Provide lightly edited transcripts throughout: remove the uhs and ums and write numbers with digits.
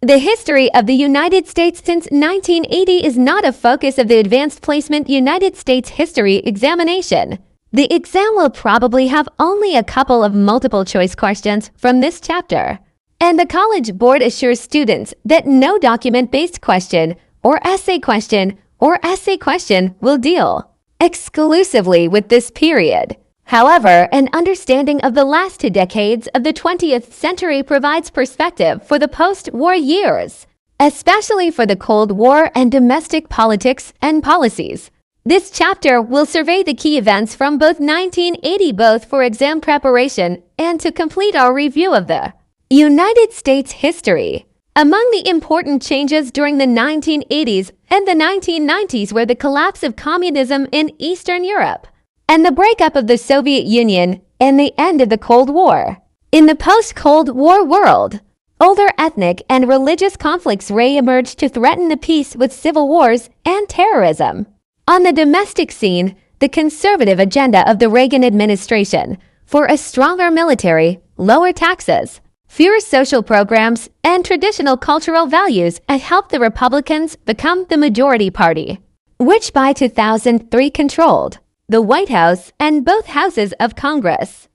The history of the United States since 1980 is not a focus of the Advanced Placement United States History examination. The exam will probably have only a couple of multiple-choice questions from this chapter. And the College Board assures students that no document-based question or essay question will deal exclusively with this period. However, an understanding of the last 2 decades of the 20th century provides perspective for the post-war years, especially for the Cold War and domestic politics and policies. This chapter will survey the key events from both 1980 both for exam preparation and to complete our review of the United States history. Among the important changes during the 1980s and the 1990s were the collapse of communism in Eastern Europe and the breakup of the Soviet Union and the end of the Cold War. In the post-Cold War world, older ethnic and religious conflicts re-emerged to threaten the peace with civil wars and terrorism. On the domestic scene, the conservative agenda of the Reagan administration for a stronger military, lower taxes, fewer social programs, and traditional cultural values helped the Republicans become the majority party, which by 2003 controlled the White House and both houses of Congress.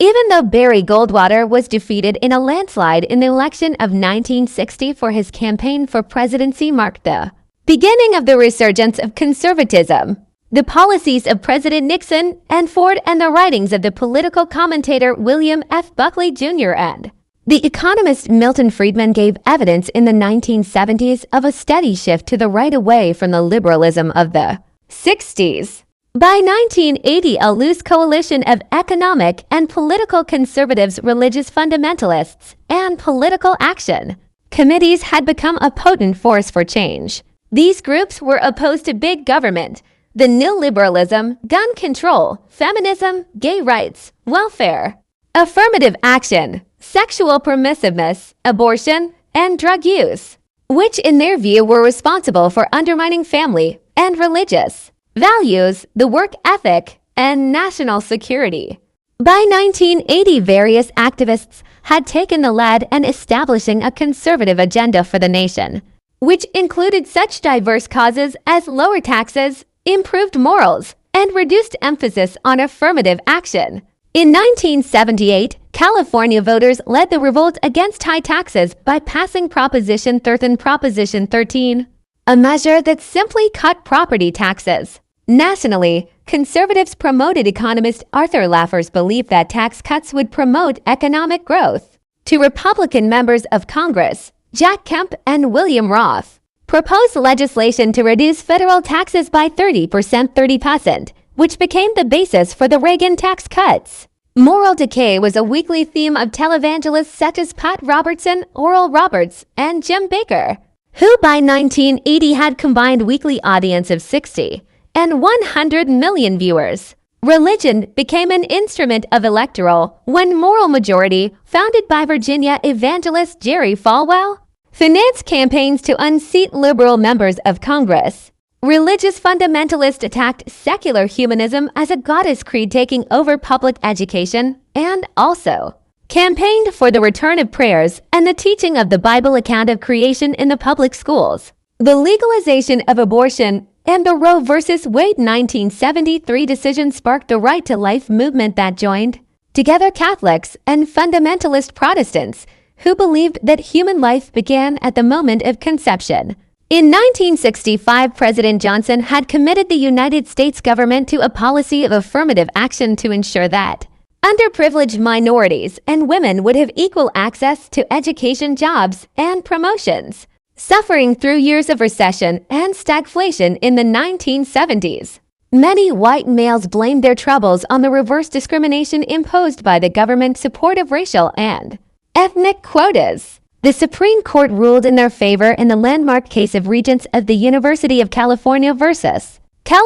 Even though Barry Goldwater was defeated in a landslide in the election of 1960 for his campaign for presidency marked the beginning of the resurgence of conservatism. The policies of President Nixon and Ford and the writings of the political commentator William F. Buckley Jr. and the economist Milton Friedman gave evidence in the 1970s of a steady shift to the right away from the liberalism of the 60s. By 1980, a loose coalition of economic and political conservatives, religious fundamentalists, and political action committees had become a potent force for change. These groups were opposed to big government, the neoliberalism, gun control, feminism, gay rights, welfare, affirmative action, sexual permissiveness, abortion, and drug use, which in their view were responsible for undermining family and religious values, the work ethic, and national security. By 1980, various activists had taken the lead in establishing a conservative agenda for the nation, which included such diverse causes as lower taxes, improved morals, and reduced emphasis on affirmative action. In 1978, California voters led the revolt against high taxes by passing Proposition 13, a measure that simply cut property taxes. Nationally, conservatives promoted economist Arthur Laffer's belief that tax cuts would promote economic growth. To Republican members of Congress, Jack Kemp and William Roth proposed legislation to reduce federal taxes by 30%, which became the basis for the Reagan tax cuts. Moral decay was a weekly theme of televangelists such as Pat Robertson, Oral Roberts, and Jim Baker, who by 1980 had combined weekly audience of 60 and 100 million viewers. Religion became an instrument of electoral when Moral Majority, founded by Virginia evangelist Jerry Falwell, financed campaigns to unseat liberal members of Congress. Religious fundamentalists attacked secular humanism as a goddess creed taking over public education and also campaigned for the return of prayers and the teaching of the Bible account of creation in the public schools. The legalization of abortion and the Roe v. Wade 1973 decision sparked the Right to Life movement that joined together Catholics and fundamentalist Protestants who believed that human life began at the moment of conception. In 1965, President Johnson had committed the United States government to a policy of affirmative action to ensure that underprivileged minorities and women would have equal access to education, jobs, and promotions. Suffering through years of recession and stagflation in the 1970s, many white males blamed their troubles on the reverse discrimination imposed by the government's support of racial and ethnic quotas. The Supreme Court ruled in their favor in the landmark case of Regents of the University of California versus Back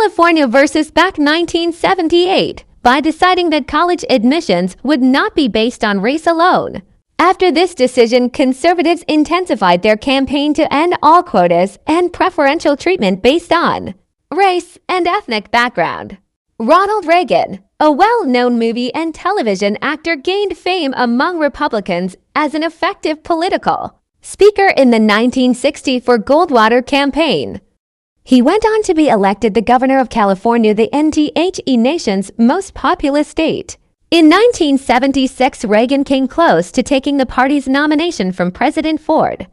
1978 by deciding that college admissions would not be based on race alone. After this decision, conservatives intensified their campaign to end all quotas and preferential treatment based on race and ethnic background. Ronald Reagan, a well-known movie and television actor, gained fame among Republicans as an effective political speaker in the 1964 Goldwater campaign. He went on to be elected the governor of California, the nation's most populous state. In 1976, Reagan came close to taking the party's nomination from President Ford.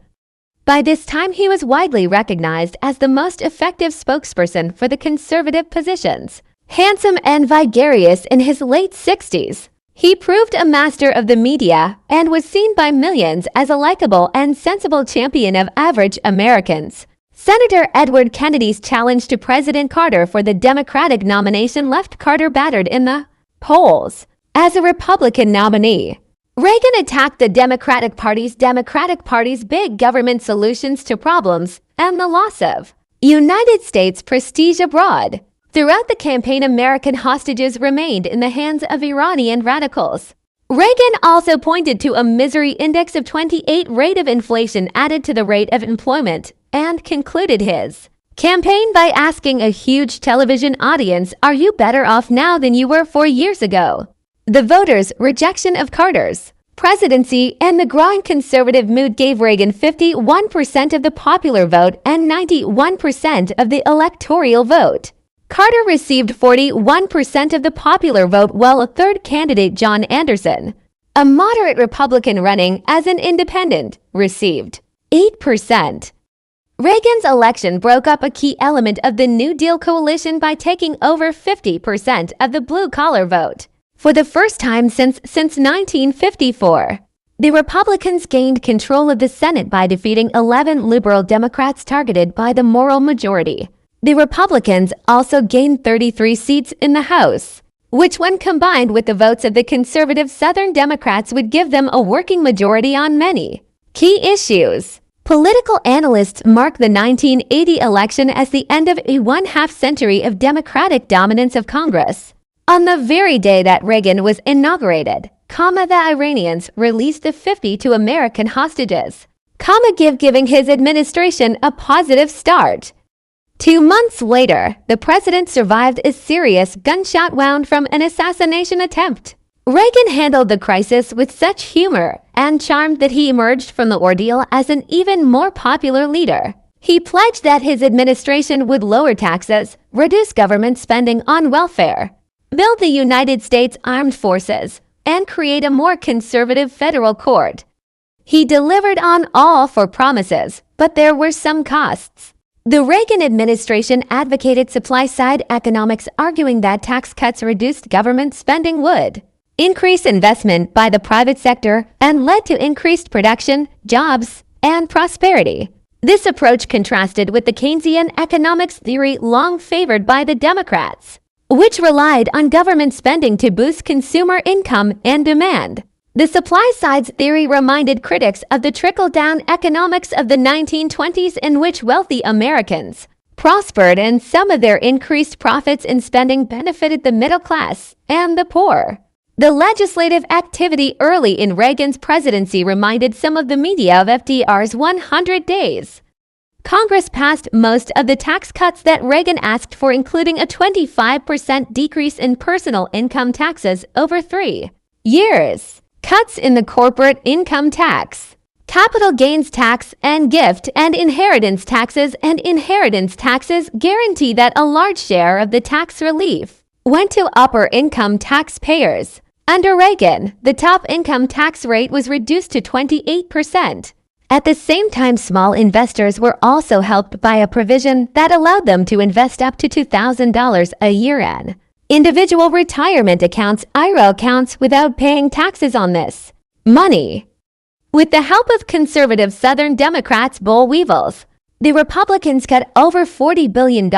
By this time, he was widely recognized as the most effective spokesperson for the conservative positions. Handsome and vigorous in his late 60s, he proved a master of the media and was seen by millions as a likable and sensible champion of average Americans. Senator Edward Kennedy's challenge to President Carter for the Democratic nomination left Carter battered in the polls. As a Republican nominee, Reagan attacked the Democratic Party's big government solutions to problems and the loss of United States prestige abroad. Throughout the campaign, American hostages remained in the hands of Iranian radicals. Reagan also pointed to a misery index of 28 rate of inflation added to the rate of employment and concluded his campaign by asking a huge television audience, "Are you better off now than you were 4 years ago?" The voters' rejection of Carter's presidency and the growing conservative mood gave Reagan 51% of the popular vote and 91% of the electoral vote. Carter received 41% of the popular vote, while a third candidate, John Anderson, a moderate Republican running as an independent, received 8%. Reagan's election broke up a key element of the New Deal coalition by taking over 50% of the blue-collar vote. For the first time since 1954, the Republicans gained control of the Senate by defeating 11 liberal Democrats targeted by the moral majority. The Republicans also gained 33 seats in the House, which when combined with the votes of the conservative Southern Democrats would give them a working majority on many key issues. Political analysts mark the 1980 election as the end of a one-half century of Democratic dominance of Congress. On the very day that Reagan was inaugurated, the Iranians released the 52 American hostages, giving his administration a positive start. 2 months later, the president survived a serious gunshot wound from an assassination attempt. Reagan handled the crisis with such humor and charm that he emerged from the ordeal as an even more popular leader. He pledged that his administration would lower taxes, reduce government spending on welfare, build the United States Armed Forces, and create a more conservative federal court. He delivered on all four promises, but there were some costs. The Reagan administration advocated supply-side economics, arguing that tax cuts reduced government spending would increase investment by the private sector and led to increased production, jobs, and prosperity. This approach contrasted with the Keynesian economics theory long favored by the Democrats, which relied on government spending to boost consumer income and demand. The supply-side theory reminded critics of the trickle-down economics of the 1920s, in which wealthy Americans prospered and some of their increased profits in spending benefited the middle class and the poor. The legislative activity early in Reagan's presidency reminded some of the media of FDR's 100 days. Congress passed most of the tax cuts that Reagan asked for, including a 25% decrease in personal income taxes over 3 years, cuts in the corporate income tax, capital gains tax, and gift and inheritance taxes guarantee that a large share of the tax relief went to upper income taxpayers. Under Reagan, the top income tax rate was reduced to 28%. At the same time, small investors were also helped by a provision that allowed them to invest up to $2,000 a year in individual retirement accounts, IRA accounts, without paying taxes on this money. With the help of conservative Southern Democrats, Bull Weevils, the Republicans cut over $40 billion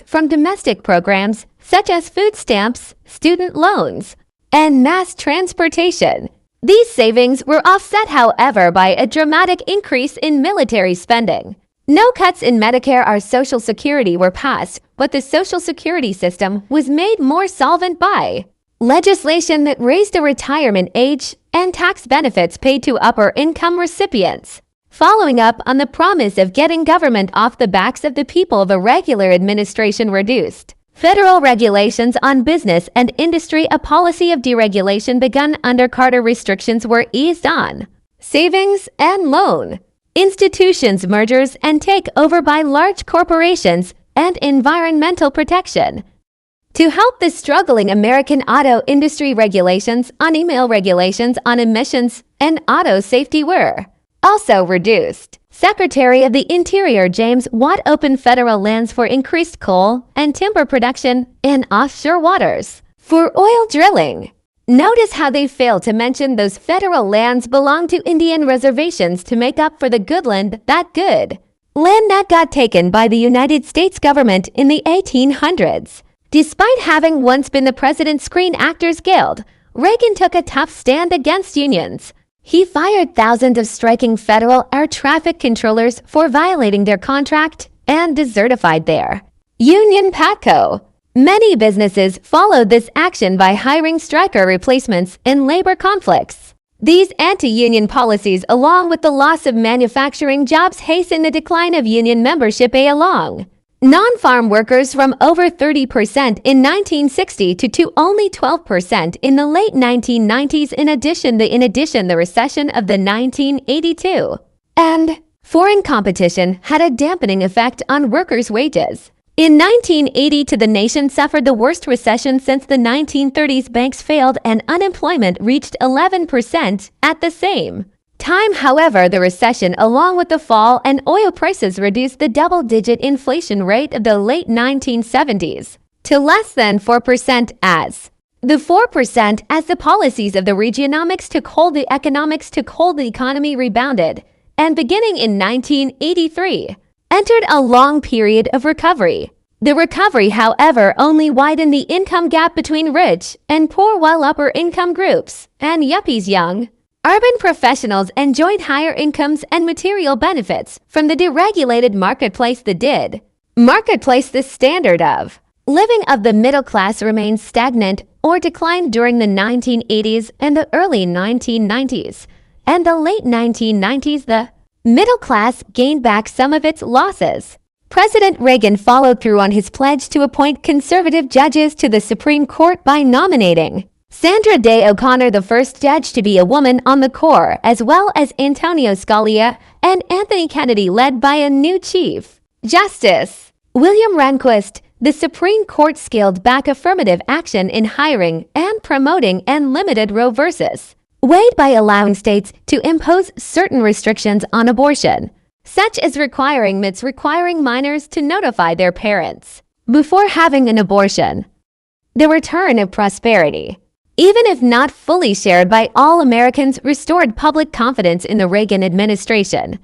from domestic programs such as food stamps, student loans, and mass transportation. These savings were offset, however, by a dramatic increase in military spending. No cuts in Medicare or Social Security were passed, but the Social Security system was made more solvent by legislation that raised the retirement age and tax benefits paid to upper-income recipients. Following up on the promise of getting government off the backs of the people, the regular administration reduced federal regulations on business and industry. A policy of deregulation begun under Carter. Restrictions were eased on savings and loan institutions mergers and take over by large corporations, and environmental protection. To help the struggling American auto industry, regulations on email, regulations on emissions, and auto safety were also reduced. Secretary of the Interior James Watt opened federal lands for increased coal and timber production in offshore waters for oil drilling. Notice how they fail to mention those federal lands belong to Indian reservations to make up for the good land that good. Land that got taken by the United States government in the 1800s. Despite having once been the President's Screen Actors Guild, Reagan took a tough stand against unions. He fired thousands of striking federal air traffic controllers for violating their contract and desertified their union PATCO. Many businesses followed this action by hiring striker replacements in labor conflicts. These anti-union policies, along with the loss of manufacturing jobs, hasten the decline of union membership along. Non-farm workers from over 30% in 1960 to only 12% in the late 1990s. In addition, the recession of the 1982 and foreign competition had a dampening effect on workers' wages. In 1980, the nation suffered the worst recession since the 1930s. Banks failed and unemployment reached 11% at the same time. However, the recession, along with the fall in oil prices, reduced the double-digit inflation rate of the late 1970s to less than 4% as the policies of the Reaganomics took hold. The economy rebounded, and beginning in 1983, entered a long period of recovery. The recovery, however, only widened the income gap between rich and poor, while upper income groups and yuppies, young urban professionals, enjoyed higher incomes and material benefits from the deregulated marketplace. The standard of living of the middle class remained stagnant or declined during the 1980s and the early 1990s. And the late 1990s, the middle class gained back some of its losses. President Reagan followed through on his pledge to appoint conservative judges to the Supreme Court by nominating Sandra Day O'Connor, the first judge to be a woman on the court, as well as Antonio Scalia and Anthony Kennedy, led by a new Chief Justice, William Rehnquist. The Supreme Court scaled back affirmative action in hiring and promoting and limited Roe v. Wade by allowing states to impose certain restrictions on abortion, such as requiring minors to notify their parents before having an abortion. The return of prosperity, even if not fully shared by all Americans, restored public confidence in the Reagan administration.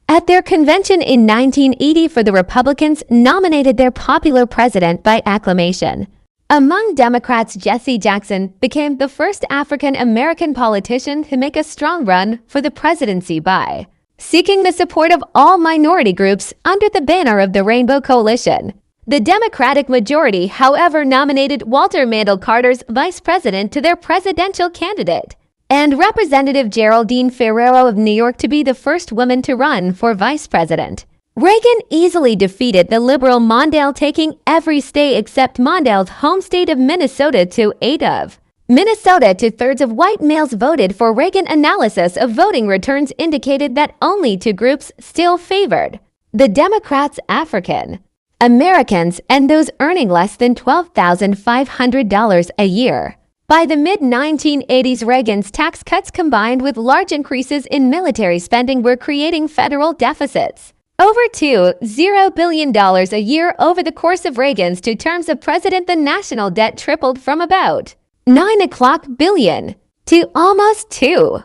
At their convention in 1980, the Republicans nominated their popular president by acclamation. Among Democrats, Jesse Jackson became the first African-American politician to make a strong run for the presidency by seeking the support of all minority groups under the banner of the Rainbow Coalition. The Democratic majority, however, nominated Walter Mandel Carter's vice president to their presidential candidate, and Representative Geraldine Ferrero of New York to be the first woman to run for vice president. Reagan easily defeated the liberal Mondale, taking every state except Mondale's home state of Minnesota to 8 of Minnesota. 2/3 of white males voted for Reagan. Analysis of voting returns indicated that only two groups still favored the Democrats: African Americans and those earning less than $12,500 a year. By the mid-1980s, Reagan's tax cuts combined with large increases in military spending were creating federal deficits over $20 billion a year. Over the course of Reagan's 2 terms of president, the national debt tripled from about $9 billion to almost $7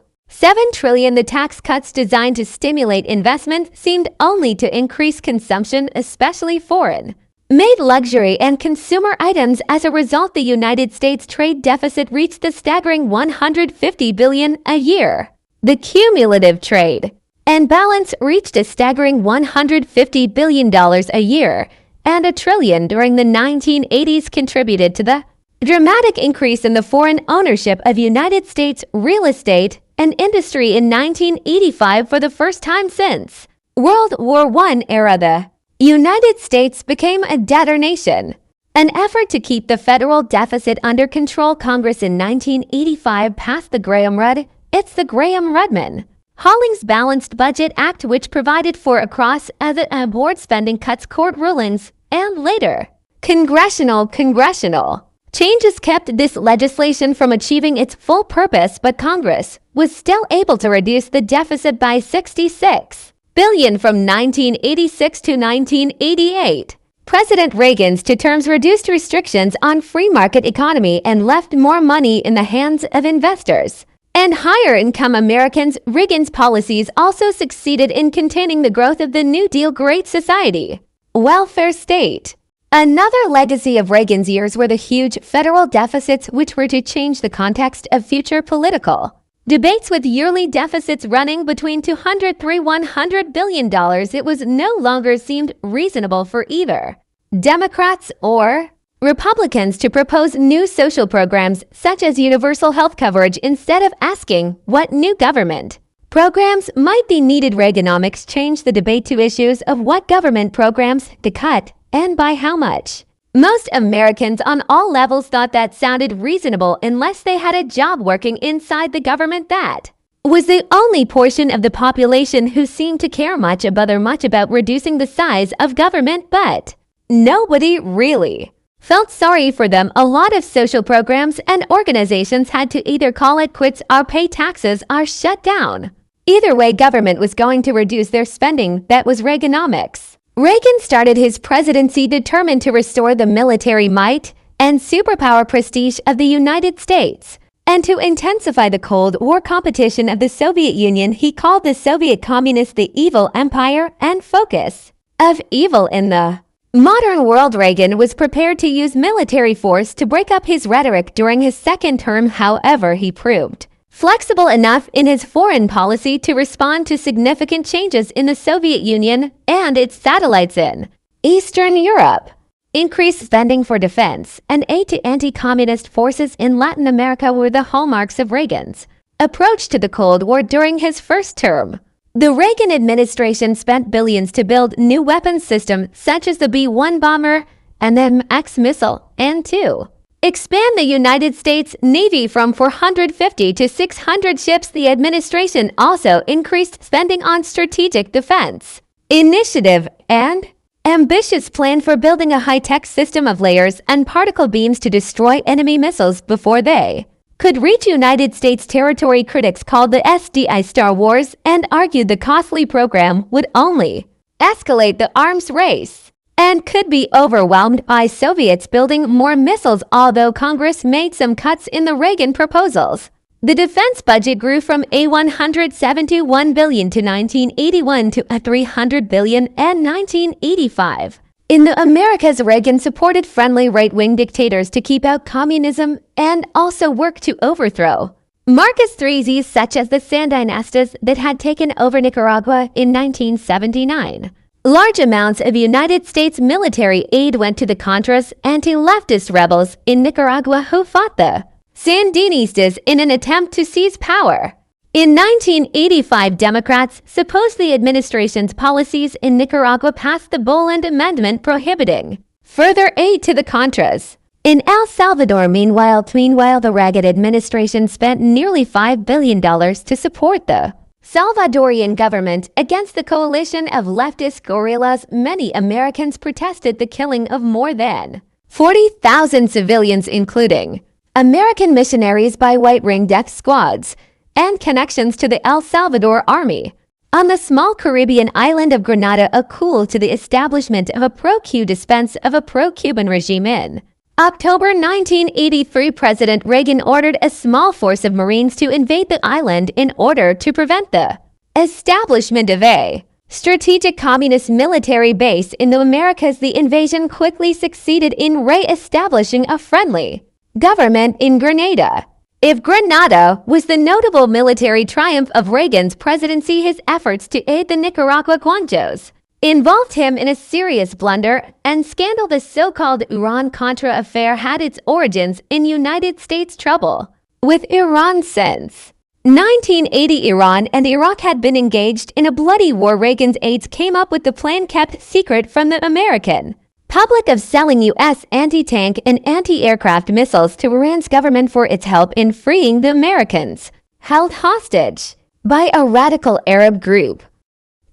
trillion. The tax cuts, designed to stimulate investment, seemed only to increase consumption, especially foreign-made luxury and consumer items. As a result, the United States trade deficit reached the staggering $150 billion a year. The cumulative trade and balance reached a staggering $150 billion a year, and $1 trillion during the 1980s contributed to the dramatic increase in the foreign ownership of United States real estate and industry in 1985. For the first time since World War I era, the United States became a debtor nation. An effort to keep the federal deficit under control, Congress in 1985 passed the Graham-Rudman Hollings Balanced Budget Act, which provided for across-the-board spending cuts, court rulings, and later, congressional changes kept this legislation from achieving its full purpose, but Congress was still able to reduce the deficit by $66 billion from 1986 to 1988. President Reagan's two terms reduced restrictions on free market economy and left more money in the hands of investors and higher-income Americans. Reagan's policies also succeeded in containing the growth of the New Deal Great Society welfare state. Another legacy of Reagan's years were the huge federal deficits, which were to change the context of future political debates. With yearly deficits running between $200–100 billion, it was no longer seemed reasonable for either Democrats or Republicans to propose new social programs such as universal health coverage instead of asking what new government programs might be needed. Reaganomics changed the debate to issues of what government programs to cut and by how much. Most Americans on all levels thought that sounded reasonable unless they had a job working inside the government. That was the only portion of the population who seemed to care much about reducing the size of government, but nobody really felt sorry for them. A lot of social programs and organizations had to either call it quits or pay taxes or shut down. Either way, government was going to reduce their spending. That was Reaganomics. Reagan started his presidency determined to restore the military might and superpower prestige of the United States and to intensify the Cold War competition of the Soviet Union. He called the Soviet Communists the evil empire and focus of evil in the modern world. Reagan was prepared to use military force to break up his rhetoric during his second term. However, he proved flexible enough in his foreign policy to respond to significant changes in the Soviet Union and its satellites in Eastern Europe. Increased spending for defense and aid to anti-communist forces in Latin America were the hallmarks of Reagan's approach to the Cold War during his first term. The Reagan administration spent billions to build new weapons systems such as the B-1 bomber and the M-X missile, and to expand the United States Navy from 450 to 600 ships. The administration also increased spending on strategic defense initiative and ambitious plan for building a high-tech system of layers and particle beams to destroy enemy missiles before they could reach United States territory. Critics called the SDI Star Wars and argued the costly program would only escalate the arms race and could be overwhelmed by Soviets building more missiles. Although Congress made some cuts in the Reagan proposals, the defense budget grew from $171 billion to 1981 to $300 billion in 1985. In the Americas, Reagan supported friendly right-wing dictators to keep out communism and also worked to overthrow Marcos III's such as the Sandinistas that had taken over Nicaragua in 1979. Large amounts of United States military aid went to the Contras, anti-leftist rebels in Nicaragua who fought the Sandinistas in an attempt to seize power. In 1985, Democrats opposed the administration's policies in Nicaragua, passed the Boland Amendment prohibiting further aid to the Contras. In El Salvador, meanwhile, the Reagan administration spent nearly $5 billion to support the Salvadorian government against the coalition of leftist guerrillas. Many Americans protested the killing of more than 40,000 civilians, including American missionaries, by white ring death squads and connections to the El Salvador army. On the small Caribbean island of Grenada, a call to the establishment of a pro-Cuban defense of a pro-Cuban regime. In October 1983, President Reagan ordered a small force of Marines to invade the island in order to prevent the establishment of a strategic communist military base in the Americas. The invasion quickly succeeded in re-establishing a friendly government in Grenada. If Grenada was the notable military triumph of Reagan's presidency, his efforts to aid the Nicaragua Guanchos involved him in a serious blunder and scandal. The so-called Iran-Contra affair had its origins in United States trouble with Iran since 1980. Iran and Iraq had been engaged in a bloody war. Reagan's aides came up with the plan, kept secret from the American public, of selling U.S. anti-tank and anti-aircraft missiles to Iran's government for its help in freeing the Americans held hostage. by a radical Arab group.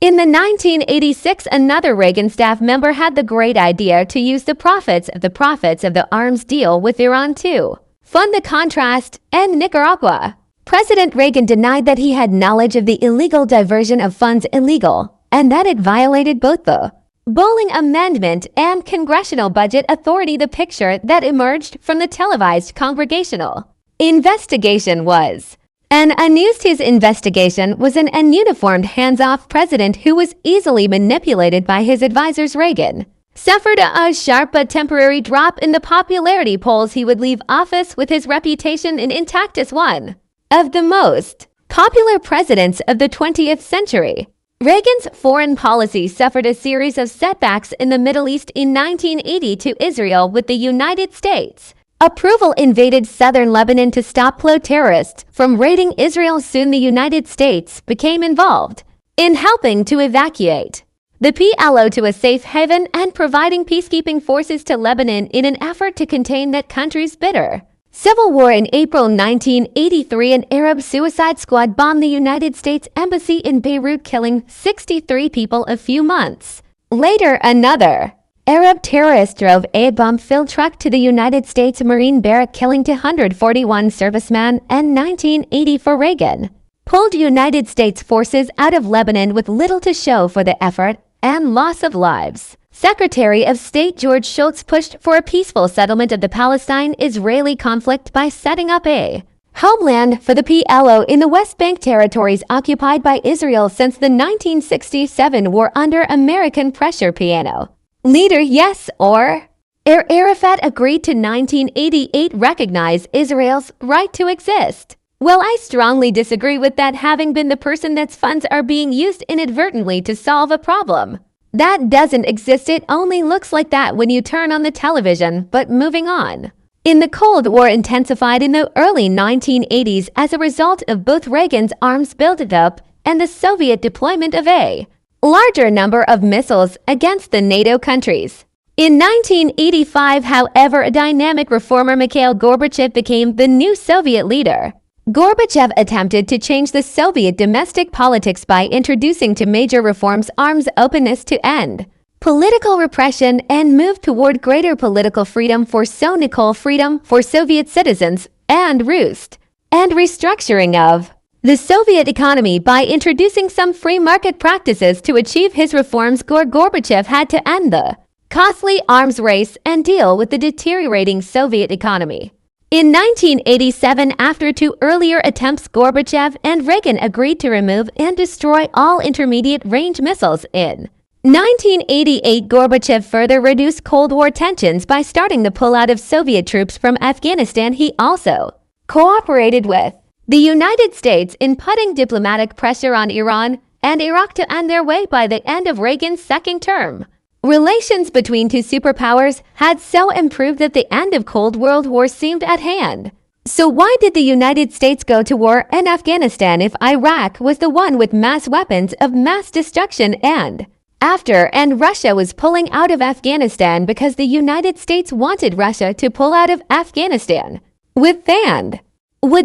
In the 1986, another Reagan staff member had the great idea to use the profits of the arms deal with Iran to fund the Contras and Nicaragua. President Reagan denied that he had knowledge of the illegal diversion of funds illegal and that it violated both the Bowling Amendment and Congressional Budget Authority. The picture that emerged from the televised congregational investigation was his investigation was an ununiformed, hands-off president who was easily manipulated by his advisors. Reagan suffered a sharp but temporary drop in the popularity polls. He would leave office with his reputation intact as one of the most popular presidents of the 20th century. Reagan's foreign policy suffered a series of setbacks in the Middle East. In 1980 to Israel with the United States approval invaded southern Lebanon to stop PLO terrorists from raiding Israel. Soon the United States became involved in helping to evacuate the PLO to a safe haven and providing peacekeeping forces to Lebanon in an effort to contain that country's bitter civil war. In April 1983, an Arab suicide squad bombed the United States Embassy in Beirut, killing 63 people. A few months later, another Arab terrorist drove a bomb-filled truck to the United States Marine barrack, killing 241 servicemen. And 1984, Reagan pulled United States forces out of Lebanon with little to show for the effort and loss of lives. Secretary of State George Shultz pushed for a peaceful settlement of the Palestine-Israeli conflict by setting up a homeland for the PLO in the West Bank territories occupied by Israel since the 1967 war under American pressure. Piano leader yes or Arafat agreed to 1988 recognize Israel's right to exist. Well, I strongly disagree with that, having been the person that's funds are being used inadvertently to solve a problem that doesn't exist. It only looks like that when you turn on the television. But moving on. In the Cold War intensified in the early 1980s as a result of both Reagan's arms buildup and the Soviet deployment of a larger number of missiles against the NATO countries. In 1985, however, a dynamic reformer Mikhail Gorbachev became the new Soviet leader. Gorbachev attempted to change the Soviet domestic politics by introducing two major reforms: arms openness to end political repression and move toward greater political freedom for Soviet citizens, and restructuring of the Soviet economy by introducing some free market practices. To achieve his reforms, Gorbachev had to end the costly arms race and deal with the deteriorating Soviet economy. In 1987, after two earlier attempts, Gorbachev and Reagan agreed to remove and destroy all intermediate-range missiles. In 1988, Gorbachev further reduced Cold War tensions by starting the pullout of Soviet troops from Afghanistan. He also cooperated with the United States in putting diplomatic pressure on Iran and Iraq to end their way. By the end of Reagan's second term, relations between two superpowers had so improved that the end of Cold World War seemed at hand. So why did the United States go to war in Afghanistan if Iraq was the one with mass weapons of mass destruction and Russia was pulling out of Afghanistan because the United States wanted Russia to pull out of Afghanistan? Would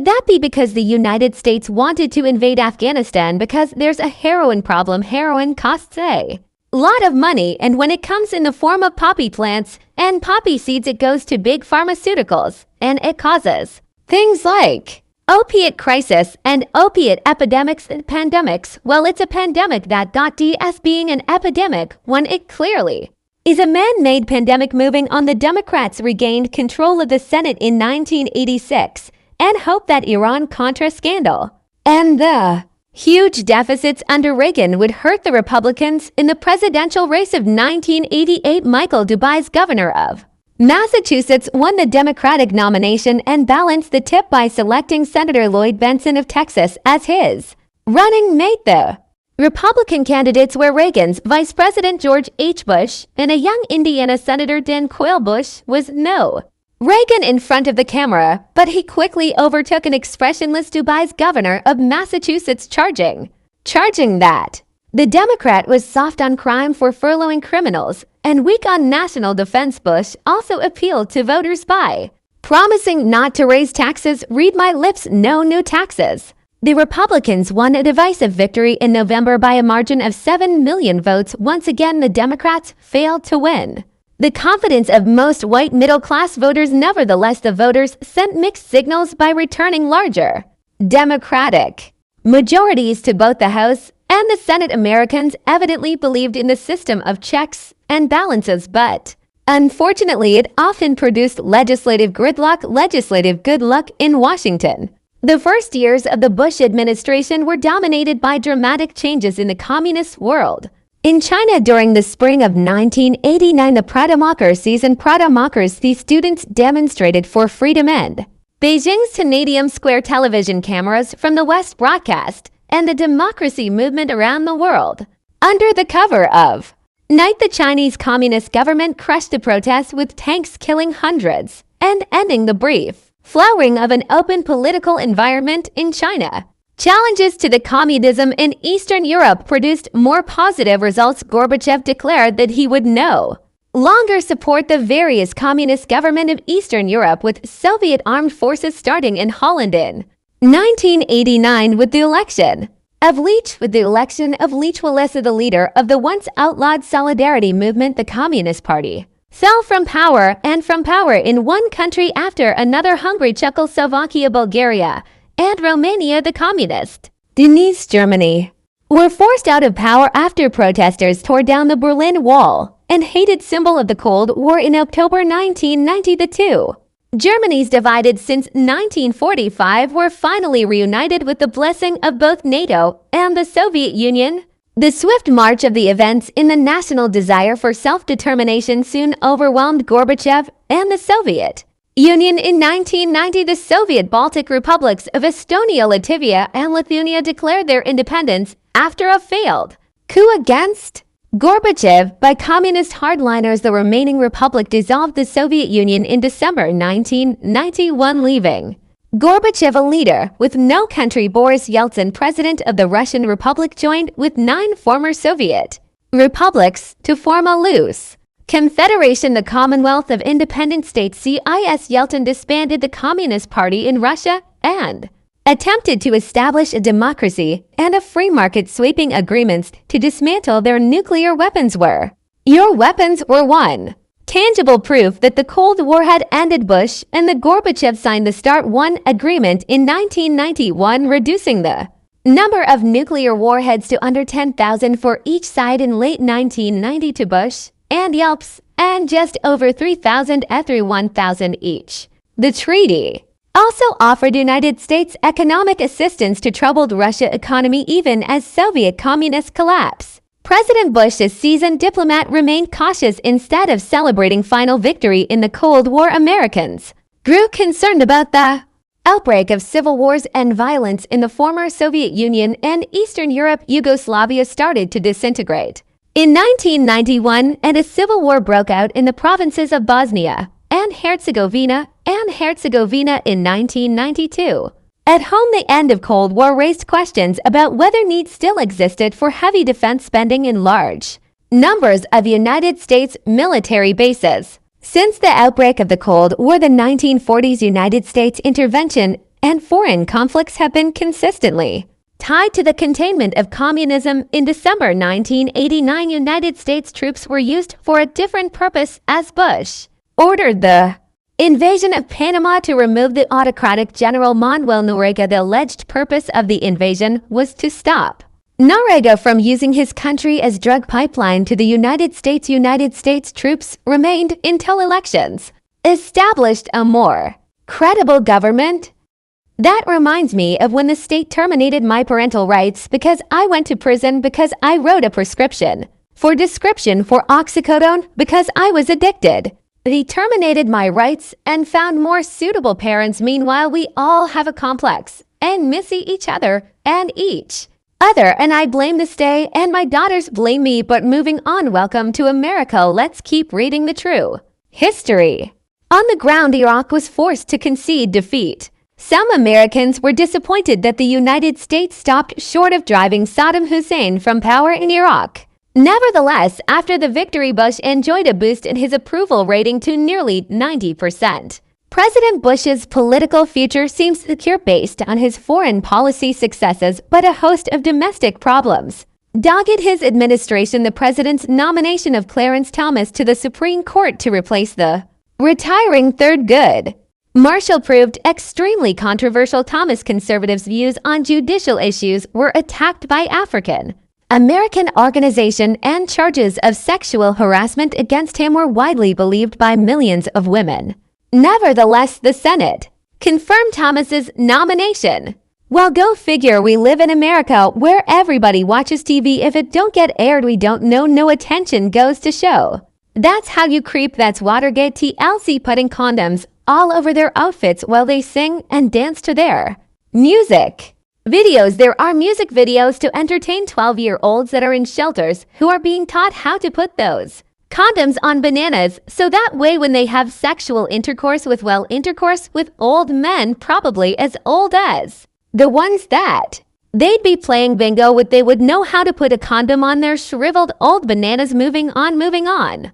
that be because the United States wanted to invade Afghanistan because there's a heroin problem? Heroin costs a lot of money, and when it comes in the form of poppy plants and poppy seeds, it goes to big pharmaceuticals, and it causes things like opiate crisis and opiate epidemics and pandemics. Well, it's a pandemic that got D as being an epidemic when it clearly is a man-made pandemic. Moving on, the Democrats regained control of the Senate in 1986 and hoped that Iran-Contra scandal and the huge deficits under Reagan would hurt the Republicans in the presidential race of 1988. Michael Dubai's governor of Massachusetts won the Democratic nomination and balanced the tip by selecting Senator Lloyd Bentsen of Texas as his running mate. The Republican candidates were Reagan's Vice President George H. Bush and a young Indiana Senator Dan Quayle. Bush was no Reagan in front of the camera, but he quickly overtook an expressionless Dubai's governor of Massachusetts, charging that the Democrat was soft on crime for furloughing criminals and weak on national defense. Bush also appealed to voters by promising not to raise taxes. Read my lips, no new taxes. The Republicans won a divisive victory in November by a margin of 7 million votes. Once again, the Democrats failed to win. The confidence of most white middle-class voters. Nevertheless, the voters sent mixed signals by returning larger Democratic majorities to both the House and the Senate. Americans evidently believed in the system of checks and balances, but unfortunately, it often produced legislative good luck in Washington. The first years of the Bush administration were dominated by dramatic changes in the communist world. In China during the spring of 1989, the Prada-Machers, students demonstrated for freedom, and Beijing's Tiananmen Square television cameras from the West broadcast and the democracy movement around the world. Under the cover of night, the Chinese Communist government crushed the protests with tanks, killing hundreds and ending the brief flowering of an open political environment in China. Challenges to the communism in Eastern Europe produced more positive results. Gorbachev declared that he would no longer support the various communist government of Eastern Europe, with Soviet armed forces starting in Holland in 1989 with the election of Leech. Walesa, the leader of the once outlawed Solidarity movement, the Communist Party, fell from power in one country after another. Hungary, Czechoslovakia, Bulgaria, and Romania, the communist Nazi Germany, were forced out of power after protesters tore down the Berlin Wall, and hated symbol of the Cold War. In October 1990, the two Germany's divided since 1945 were finally reunited with the blessing of both NATO and the Soviet Union. The swift march of the events in the national desire for self-determination soon overwhelmed Gorbachev and the Soviet Union. In 1990, the Soviet Baltic republics of Estonia, Latvia, and Lithuania declared their independence after a failed coup against Gorbachev by communist hardliners. The remaining republic dissolved the Soviet Union in December 1991, leaving Gorbachev a leader with no country. Boris Yeltsin, president of the Russian Republic, joined with 9 former Soviet republics to form a loose confederation, the Commonwealth of Independent States, CIS. Yeltsin disbanded the Communist Party in Russia and attempted to establish a democracy and a free market, sweeping agreements to dismantle their nuclear weapons. Your weapons were one tangible proof that the Cold War had ended. Bush and the Gorbachev signed the START 1 agreement in 1991, reducing the number of nuclear warheads to under 10,000 for each side in late 1990 to Bush and Yelps, and just over 3,000 at 1,000 each. The treaty also offered United States economic assistance to troubled Russia economy even as Soviet communists collapse. President Bush's seasoned diplomat remained cautious. Instead of celebrating final victory in the Cold War, Americans grew concerned about the outbreak of civil wars and violence in the former Soviet Union and Eastern Europe. Yugoslavia started to disintegrate in 1991, and a civil war broke out in the provinces of Bosnia and Herzegovina in 1992. At home, the end of Cold War raised questions about whether need still existed for heavy defense spending in large numbers of United States military bases. Since the outbreak of the Cold War, the 1940s, United States intervention and foreign conflicts have been consistently tied to the containment of communism. In December 1989, United States troops were used for a different purpose as Bush ordered the invasion of Panama to remove the autocratic General Manuel Noriega. The alleged purpose of the invasion was to stop Noriega from using his country as drug pipeline to the United States. United States troops remained until elections established a more credible government. That reminds me of when the state terminated my parental rights because I went to prison because I wrote a prescription for oxycodone because I was addicted. They terminated my rights and found more suitable parents. Meanwhile, we all have a complex and miss each other, and I blame the stay, and my daughters blame me. But moving on, welcome to America. Let's keep reading the true history. On the ground, Iraq was forced to concede defeat. Some Americans were disappointed that the United States stopped short of driving Saddam Hussein from power in Iraq. Nevertheless, after the victory, Bush enjoyed a boost in his approval rating to nearly 90%. President Bush's political future seems secure based on his foreign policy successes, but a host of domestic problems dogged his administration. The president's nomination of Clarence Thomas to the Supreme Court to replace the retiring Thurgood Marshall proved extremely controversial. Thomas' conservatives' views on judicial issues were attacked by African American organization, and charges of sexual harassment against him were widely believed by millions of women. Nevertheless, the Senate confirmed Thomas's nomination. Well, go figure, we live in America where everybody watches TV. If it don't get aired, we don't know. No attention goes to show. That's how you creep. That's Watergate. TLC putting condoms all over their outfits while they sing and dance to their music videos. There are music videos to entertain 12-year-olds that are in shelters who are being taught how to put those condoms on bananas, so that way when they have sexual intercourse with old men, probably as old as the ones that they'd be playing bingo with, they would know how to put a condom on their shriveled old bananas. Moving on.